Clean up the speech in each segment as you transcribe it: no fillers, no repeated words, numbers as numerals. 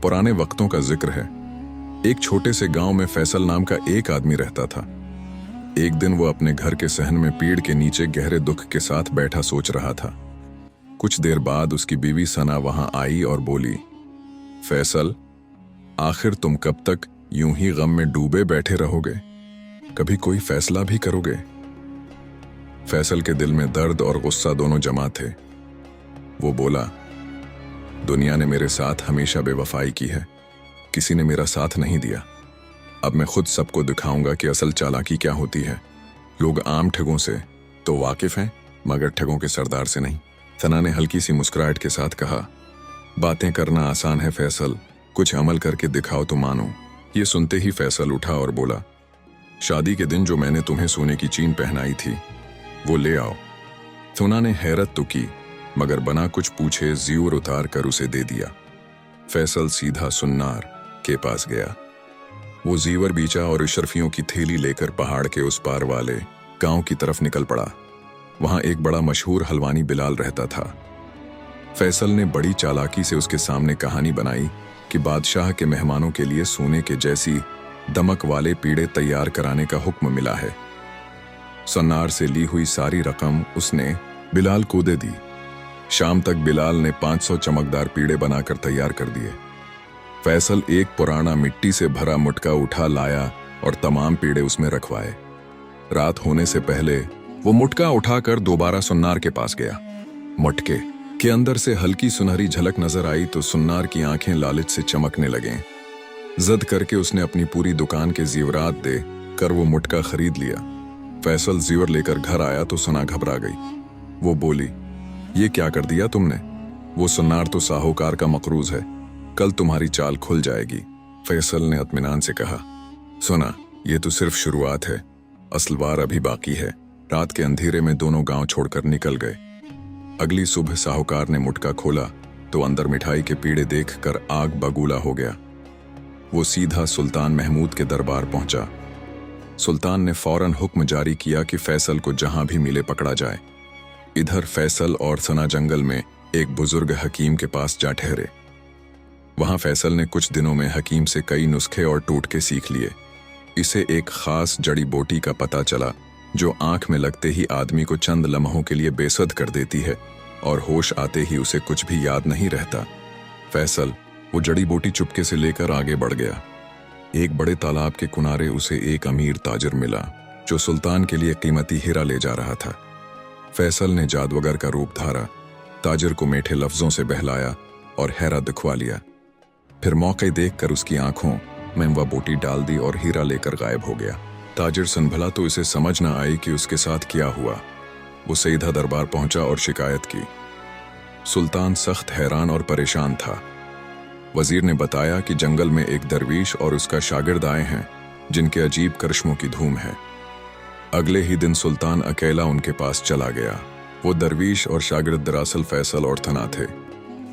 पुराने वक्तों का जिक्र है। एक छोटे से गांव में फैसल नाम का एक आदमी रहता था। एक दिन वो अपने घर के सहन में पेड़ के नीचे गहरे दुख के साथ बैठा सोच रहा था। कुछ देर बाद उसकी बीवी सना वहां आई और बोली, फैसल, आखिर तुम कब तक यूं ही गम में डूबे बैठे रहोगे? कभी कोई फैसला भी करोगे? फैसल के दिल में दर्द और गुस्सा दोनों जमा थे। वो बोला, दुनिया ने मेरे साथ हमेशा बेवफाई की है, किसी ने मेरा साथ नहीं दिया। अब मैं खुद सबको दिखाऊंगा कि असल चालाकी क्या होती है। लोग आम ठगों से तो वाकिफ हैं, मगर ठगों के सरदार से नहीं। सना ने हल्की सी मुस्कुराहट के साथ कहा, बातें करना आसान है फैसल, कुछ अमल करके दिखाओ तो मानो। ये सुनते ही फैसल उठा और बोला, शादी के दिन जो मैंने तुम्हें सोने की चीन पहनाई थी वो ले आओ। सना ने हैरत तो की, मगर बना कुछ पूछे ज़ीवर उतार कर उसे दे दिया। फैसल सीधा सुन्नार के पास गया। वो ज़ीवर बीचा और इशरफियों की थैली लेकर पहाड़ के उस पार वाले गांव की तरफ निकल पड़ा। वहां एक बड़ा मशहूर हलवानी बिलाल रहता था। फैसल ने बड़ी चालाकी से उसके सामने कहानी बनाई कि बादशाह के मेहमानों के लिए सोने के जैसी दमक वाले पीड़े तैयार कराने का हुक्म मिला है। सन्नार से ली हुई सारी रकम उसने बिलाल को दे दी। शाम तक बिलाल ने 500 चमकदार पीड़े बनाकर तैयार कर दिए। फैसल एक पुराना मिट्टी से भरा मुटका उठा लाया और तमाम पीड़े उसमें रखवाए। रात होने से पहले वो मुटका उठाकर दोबारा सुन्नार के पास गया। मटके के अंदर से हल्की सुनहरी झलक नजर आई तो सुन्नार की आंखें लालच से चमकने लगें। जद करके उसने अपनी पूरी दुकान के ज़ीवरात दे कर वो मुटका खरीद लिया। फैसल ज़ीवर लेकर घर आया तो सना घबरा गई। वो बोली, ये क्या कर दिया तुमने? वो सुन्नार तो साहूकार का मकरूज है, कल तुम्हारी चाल खुल जाएगी। फैसल ने इत्मीनान से कहा, सुना, ये तो सिर्फ शुरुआत है, असल वार अभी बाकी है। रात के अंधेरे में दोनों गांव छोड़कर निकल गए। अगली सुबह साहूकार ने मुटका खोला तो अंदर मिठाई के पीड़े देखकर आग बगूला हो गया। वो सीधा सुल्तान महमूद के दरबार पहुंचा। सुल्तान ने फौरन हुक्म जारी किया कि फैसल को जहां भी मिले पकड़ा जाए। इधर फैसल और सना जंगल में एक बुजुर्ग हकीम के पास जा ठहरे। वहां फैसल ने कुछ दिनों में हकीम से कई नुस्खे और टोटके सीख लिए। इसे एक खास जड़ी बूटी का पता चला जो आंख में लगते ही आदमी को चंद लम्हों के लिए बेसुध कर देती है और होश आते ही उसे कुछ भी याद नहीं रहता। फैसल वो जड़ी बूटी चुपके से लेकर आगे बढ़ गया। एक बड़े तालाब के किनारे उसे एक अमीर ताजिर मिला जो सुल्तान के लिए कीमती हीरा ले जा रहा था। फैसल ने जादूगर का रूप धारा, ताजिर को मीठे लफ्जों से बहलाया और हैरा दिखवा लिया। फिर मौके देखकर उसकी आंखों में वह बूटी डाल दी और हीरा लेकर गायब हो गया। ताजिर सनभला तो इसे समझ न आई कि उसके साथ क्या हुआ। वो सीधा दरबार पहुंचा और शिकायत की। सुल्तान सख्त हैरान और परेशान था। वजीर ने बताया कि जंगल में एक दरवीश और उसका शागिर्द आए हैं जिनके अजीब करिश्मों की धूम है। अगले ही दिन सुल्तान अकेला उनके पास चला गया। वो दरवीश और शागिर्द दरअसल फैसल और थना थे।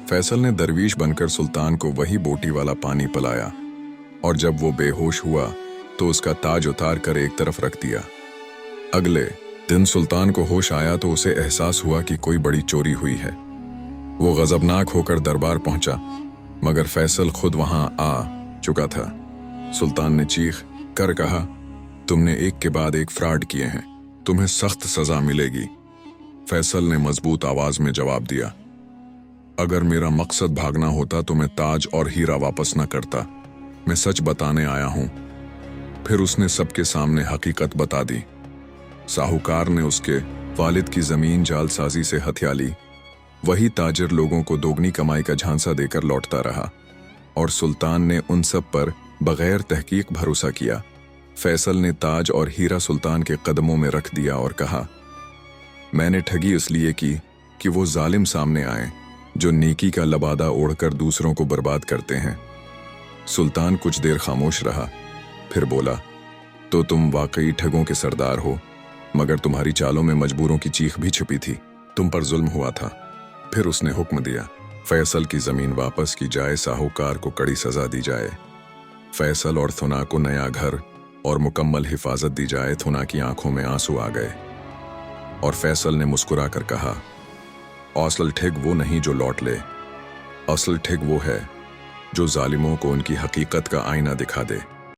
फैसल ने दरवीश बनकर सुल्तान को वही बोटी वाला पानी पिलाया और जब वो बेहोश हुआ तो उसका ताज उतार कर एक तरफ रख दिया। अगले दिन सुल्तान को होश आया तो उसे एहसास हुआ कि कोई बड़ी चोरी हुई है। वो गजबनाक होकर दरबार पहुंचा, मगर फैसल खुद वहां आ चुका था। सुल्तान ने चीख कर कहा, तुमने एक के बाद एक फ्रॉड किए हैं, तुम्हें सख्त सजा मिलेगी। फैसल ने मजबूत आवाज में जवाब दिया, अगर मेरा मकसद भागना होता तो मैं ताज और हीरा वापस न करता। मैं सच बताने आया हूं। फिर उसने सबके सामने हकीकत बता दी। साहूकार ने उसके वालिद की जमीन जालसाजी से हथिया ली। वही ताजिर लोगों को दोगुनी कमाई का झांसा देकर लौटता रहा और सुल्तान ने उन सब पर बगैर तहकीक भरोसा किया। फैसल ने ताज और हीरा सुल्तान के कदमों में रख दिया और कहा, मैंने ठगी इसलिए की कि वो जालिम सामने आए जो नेकी का लबादा ओढ़कर दूसरों को बर्बाद करते हैं। सुल्तान कुछ देर खामोश रहा, फिर बोला, तो तुम वाकई ठगों के सरदार हो, मगर तुम्हारी चालों में मजबूरों की चीख भी छुपी थी। तुम पर जुल्म हुआ था। फिर उसने हुक्म दिया, फैसल की जमीन वापस की जाए, साहूकार को कड़ी सजा दी जाए। फैसल और थुना को नया घर और मुकम्मल हिफाजत दी जाए। थुना की आंखों में आंसू आ गए और फैसल ने मुस्कुरा कर कहा, असल ठग वो नहीं जो लौट ले, असल ठग वो है जो जालिमों को उनकी हकीकत का आईना दिखा दे।